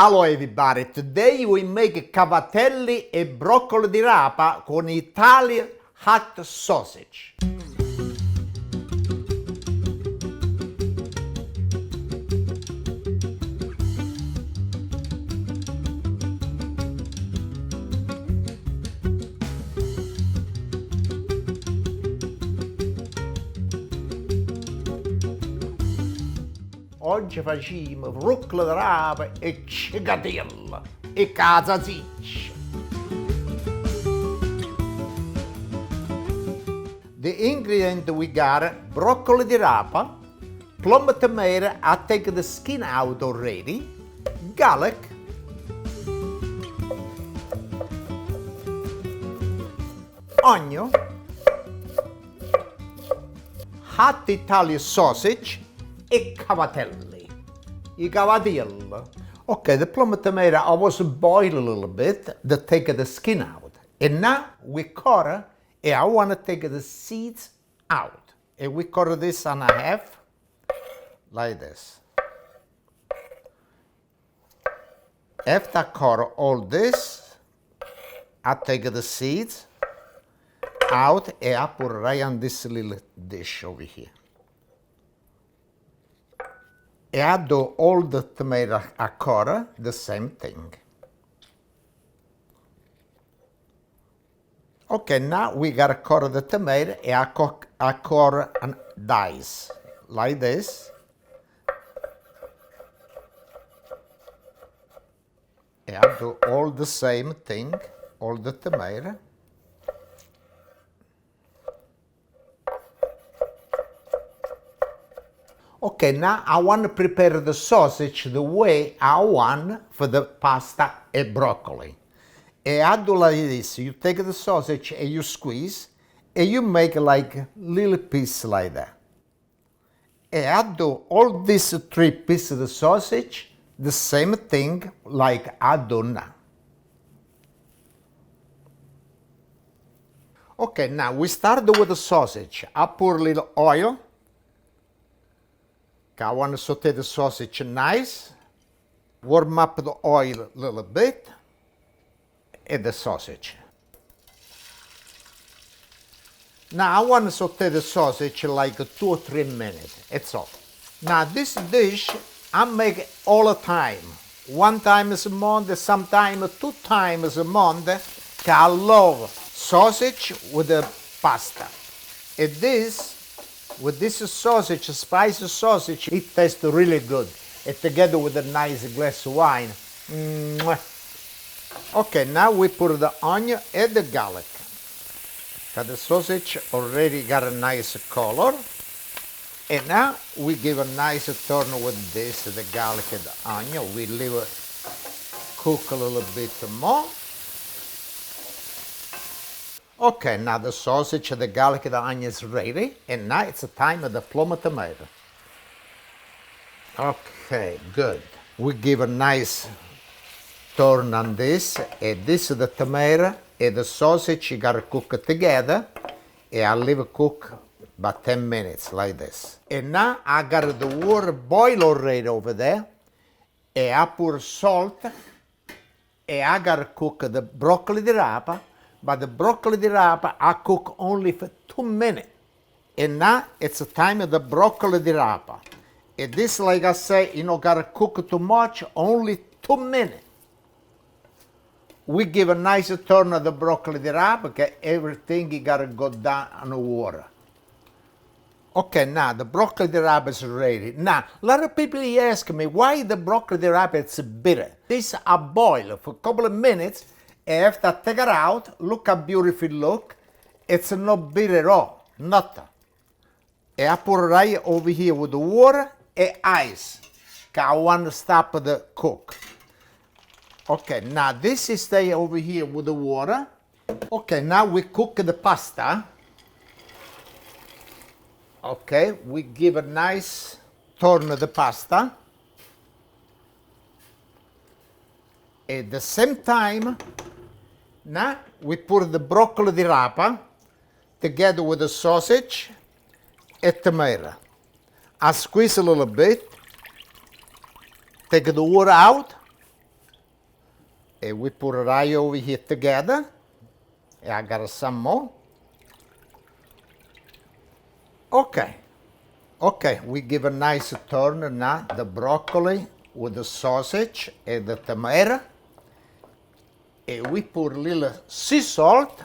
Hello everybody, today we make cavatelli e broccoli di rapa con Italian hot sausage. Oggi facciamo broccoli di rapa e cigatella e casasiccia. The ingredient we got: broccoli di rapa, plum tomato, I take the skin out already, garlic, onion, hot Italian sausage, e cavatelli. I cavatelli. Okay, the plum tomato I was boiled a little bit to take the skin out. And now we cut it, and I want to take the seeds out. And we cut this in half, like this. After I cut all this, I take the seeds out and I put right on this little dish over here. And I do all the tomato I cut, the same thing. Okay, now we gotta cut the tomato and I cut an dice, like this. And I do all the same thing, all the tomato. Okay, now I want to prepare the sausage the way I want for the pasta and broccoli. And I do like this. You take the sausage and you squeeze, and you make like little piece like that. And I do all these 3 pieces of sausage, the same thing like I do now. Okay, now we start with the sausage. I pour a little oil. I want to saute the sausage nice, warm up the oil a little bit, and the sausage. Now I want to saute the sausage like 2 or 3 minutes, that's all. Now this dish I make all the time. 1 time a month, sometimes 2 times a month, because I love sausage with the pasta. And this, with this sausage, spicy sausage, it tastes really good. And together with a nice glass of wine. Mwah. Okay, now we put the onion and the garlic. The sausage already got a nice color. And now we give a nice turn with this, the garlic and the onion. We leave it cook a little bit more. Okay, now the sausage, the garlic, and the onion is ready, and now it's the time of the plum tomato. Okay, good. We give a nice turn on this, and this is the tomato and the sausage. You gotta cook it together, and I leave it cook about 10 minutes like this. And now I got the water boil already over there, and I put salt, and I gotta cook the broccoli di rapa. But the broccoli di rapa I cook only for 2 minutes. And now it's the time of the broccoli di rapa. And this, like I say, you know, gotta cook too much, only 2 minutes. We give a nice turn of the broccoli di rapa, because everything you gotta go down on the water. Okay, now the broccoli di rapa is ready. Now, a lot of people ask me, why the broccoli di rapa is bitter? This I boil for a couple of minutes. After I take it out, look how beautiful it look. It's not bitter at all, nothing. And I put it right over here with the water and ice, because I want to stop the cook. Okay, now this is stay over here with the water. Okay, now we cook the pasta. Okay, we give a nice turn of the pasta. At the same time, now we put the broccoli di rapa together with the sausage and tomato. I squeeze a little bit, take the water out, And we put it right over here together. And I got some more. Okay. Okay, we give a nice turn now, the broccoli with the sausage and the tomato. And we put a little sea salt.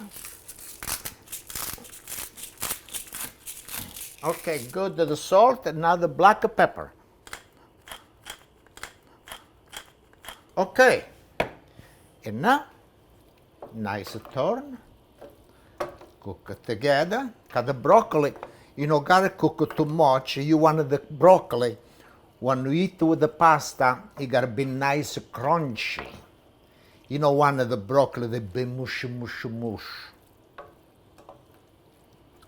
Okay, good, the salt, and now the black pepper. Okay, and now, nice turn. Cook it together. Cut the broccoli. You know, gotta cook it too much. You want the broccoli, when you eat with the pasta, it gotta be nice crunchy. You know, one of the broccoli, they be mush, mush, mush.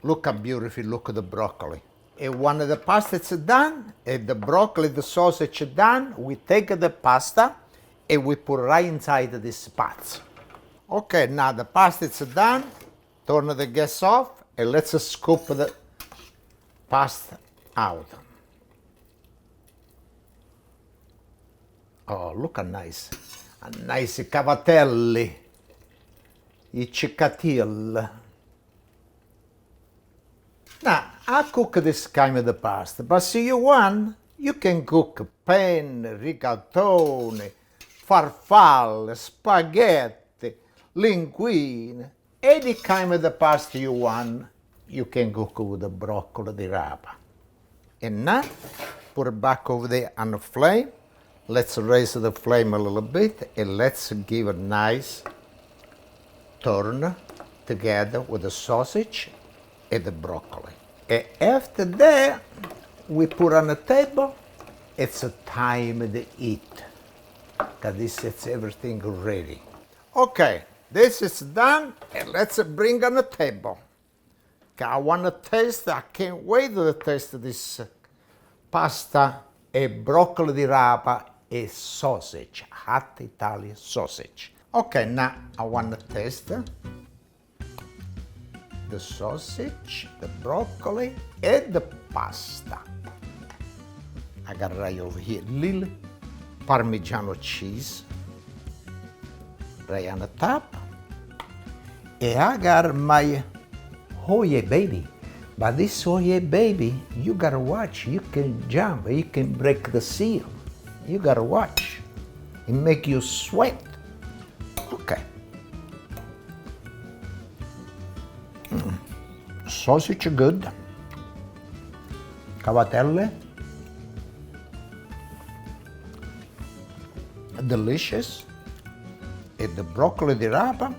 Look how beautiful, look at the broccoli. And when the pasta is done, and the broccoli, the sausage is done, we take the pasta and we put right inside this pot. Okay, now the pasta is done. Turn the gas off and let's scoop the pasta out. Oh, look how nice. A nice cavatelli. I cicatil. Now, I cook this kind of the pasta, but see you want, you can cook penne, rigatoni, farfalle, spaghetti, linguine, any kind of the pasta you want, you can cook with the broccoli di rabe. And now, put it back over there on the flame. Let's raise the flame a little bit and let's give a nice turn together with the sausage and the broccoli. And after that, we put on the table. It's a time to eat. Because this is everything ready. Okay, this is done, and let's bring on the table. I want to taste, I can't wait to taste this pasta e broccoli di rabe e sausage, hot Italian sausage. Okay, now I want to taste the sausage, the broccoli, and the pasta. I got right over here, little Parmigiano cheese, right on the top. And I got my Oye baby. But this Oye baby, you gotta watch. You can jump, you can break the seal. You gotta watch. It make you sweat. Okay. Sausage good. Cavatelli. Delicious. And the broccoli di rabe.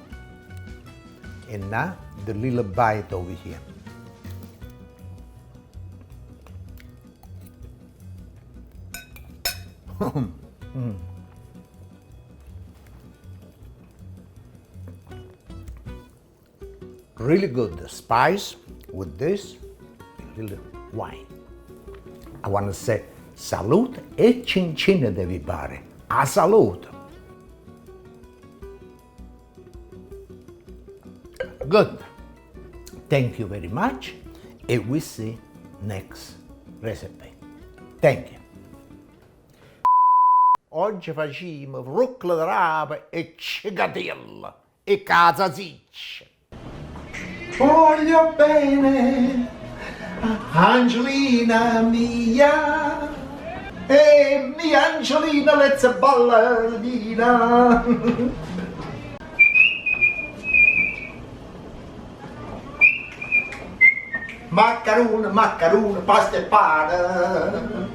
And now the little bite over here. Really good, the spice with this, a little wine. I want to say salute e cincine devi fare. A salute. Good. Thank you very much, and we see next recipe. Thank you. Oggi facciamo broccoli di rabe e cicatil e casasiccia. Voglio bene, Angelina mia, e mia Angelina, let's ballerina. Maccarone, maccarone, pasta e pane.